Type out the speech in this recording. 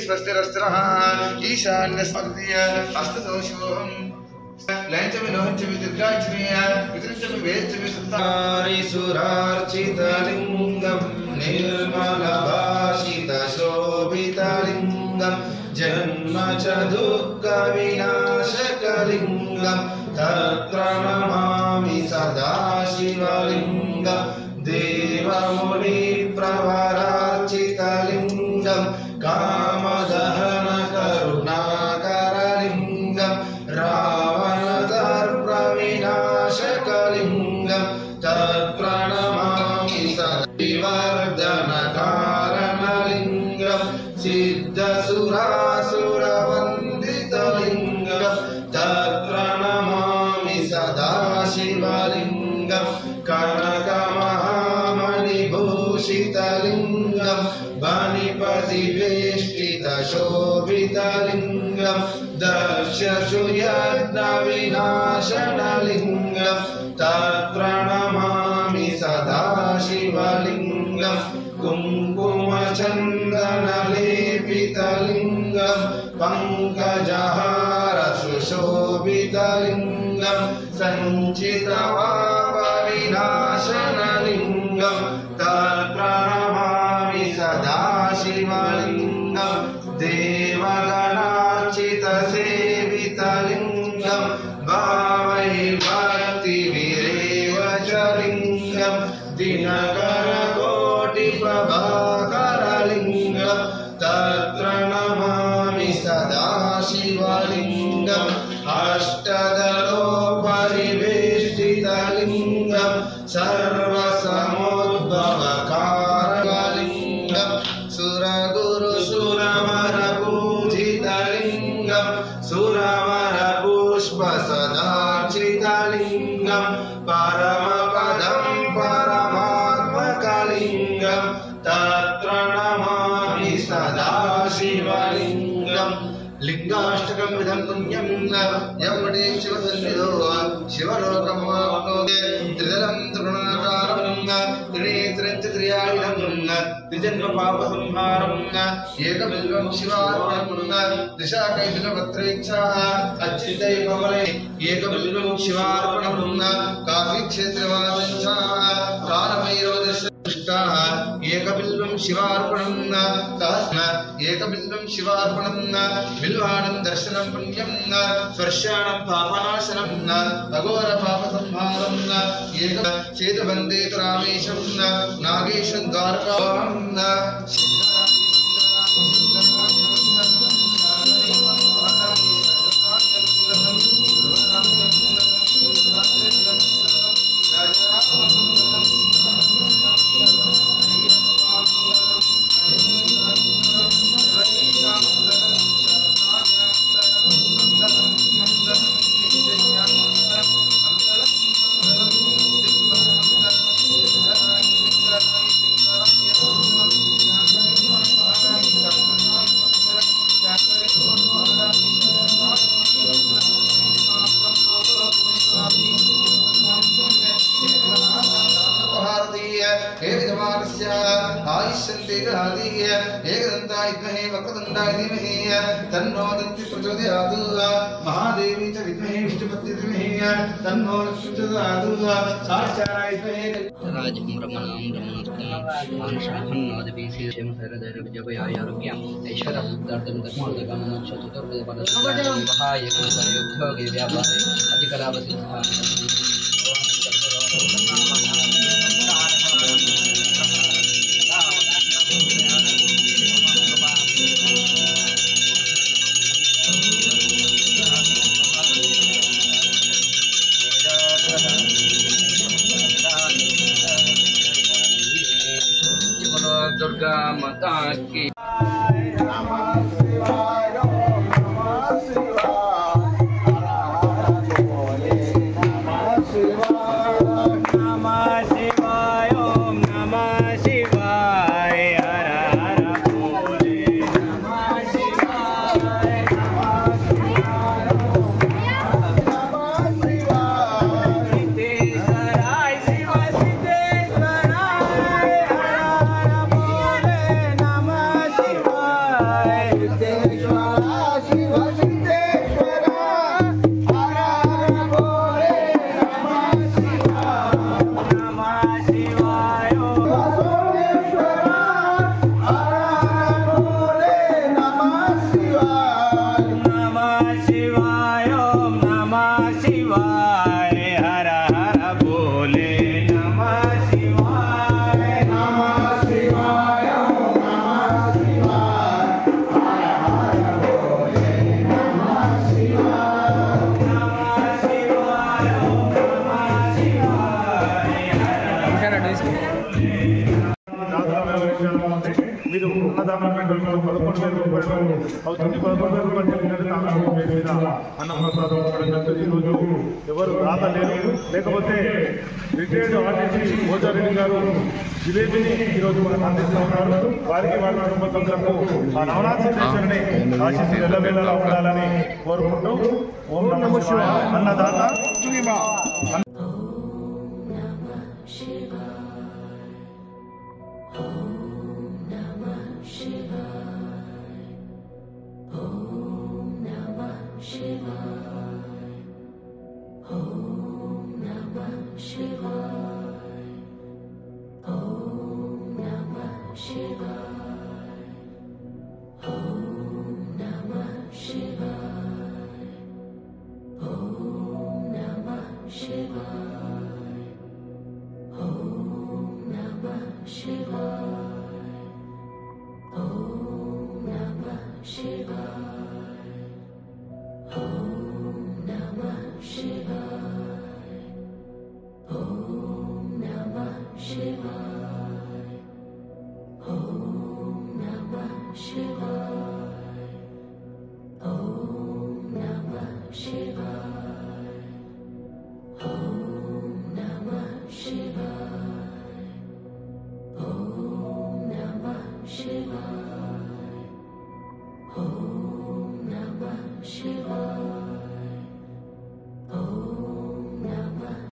स्वस्तिरस्त्रः ईशान्यस्पत्य अस्तदोषोऽहम् लयञ्च विदीर्घाक्षरेण वितृञ्च विवेच्च विसुरार्चितलिङ्गं निर्मलभाषितशोभितलिङ्गं जन्म च दुःखविनाशकलिङ्गं तत्प्रणमामि सदा शिवलिङ्गं देवमुनिप्रवरार्चितलिङ्गं कामदहनकरुणाकरलिङ्गं रावणदर्पविनाशकलिङ्गं तत्प्रणमामि सद्विवर्धनकारणलिङ्गं सिद्धसुरासुरवन्दितलिङ्गं तत्प्रणमामि सदा शिवलिङ्गं कनकमहामणिभूषितलिङ्गं वनिपतिवेष्टितशोभितलिङ्गं दर्शशुयज्ञविनाशनलिङ्गं तत्प्रणमामि सदा शिवलिङ्गं कुङ्कुमचन्दनलेपितलिङ्गं पङ्कजहारसुशोभितलिङ्गं सञ्चितपापविनाशनलिङ्गं तत्प्रणमामि सदा शिवलिङ्गं देवगणार्चितसेवितलिङ्गं भावैर्भक्तिविरेव च लिङ्गं दिनकरकोटिप्रभाकरलिङ्गं तत्प्रणमामि सदा शिवलिङ्गम् अष्टदलोपरिवेष्टितलिङ्गं सर्वसमुद्भवकारलिङ्गं सुरगुरुसुरवरपूजितलिङ्गं सुरवरपुष्पसदार्चितलिङ्गं परमपदं परमात्मकलिङ्गं तत्प्रणमामि सदा शिवलिङ्गम् लिंगाष्टकं विधं पुण्यं यवने शिवसन्निधो शिवलोकमाप्नोति त्रिदलं त्रिगुणाकारं त्रिनेत्रं च त्रियायुधं त्रिजन्मपापसंहारं एकबिल्वं शिवार्पणं दिशाकैतुकपत्रैच्छा अच्युतैकमले एकबिल्वं शिवार्पणं काशीक्षेत्रवासं च कालभैरवदर्शनं एकबिल्वं शिवार्पणं तस्म एकबिल्वं शिवार्पणं बिल्वाणं दर्शनं पुण्यं स्पर्शाणं पापनाशनं अघोर पापसंहारं एक चेतवन्दे रामेशं नागेशं द्वारकां तन्नो दन्ति प्रचोदयात् महादेवी च विद्महे विष्णुपत्नी धीमहि तन्नो लक्ष्मी प्रचोदयात् साक्षात् विद्महे राजं ब्रह्मणां ब्रह्मणस्तं मानशाहन्नादपीसीशं सरदरविजयायारोग्यं ऐश्वर्यसिद्धार्थं धर्मार्थकामं चतुर्वेदपदं महाय कुलयोग्य व्यापारे अधिकलाभसिद्धार्थं दुर्गा माता की शिवाय మీరు అన్నదానం 11,000 రూపాయలు అవుతుంది. 11,000 రూపాయలు మీద అన్నప్రసాదం ఈరోజు ఎవరు రాతలేరు. లేకపోతే రిటైర్డ్ ఆర్టీసీ ఓజారెడ్డి గారు జిలేబీని ఈరోజు మనకు అందిస్తూ ఉన్నారు. వారికి వారి కుటుంబ సభ్యులకు ఆ నవనాథ సిద్ధేశ్వరుని ఆశీస్సు ఎల్లవేళలా ఉండాలని కోరుకుంటూ ఓం నమః శివాయ. అన్నదాత Shiva.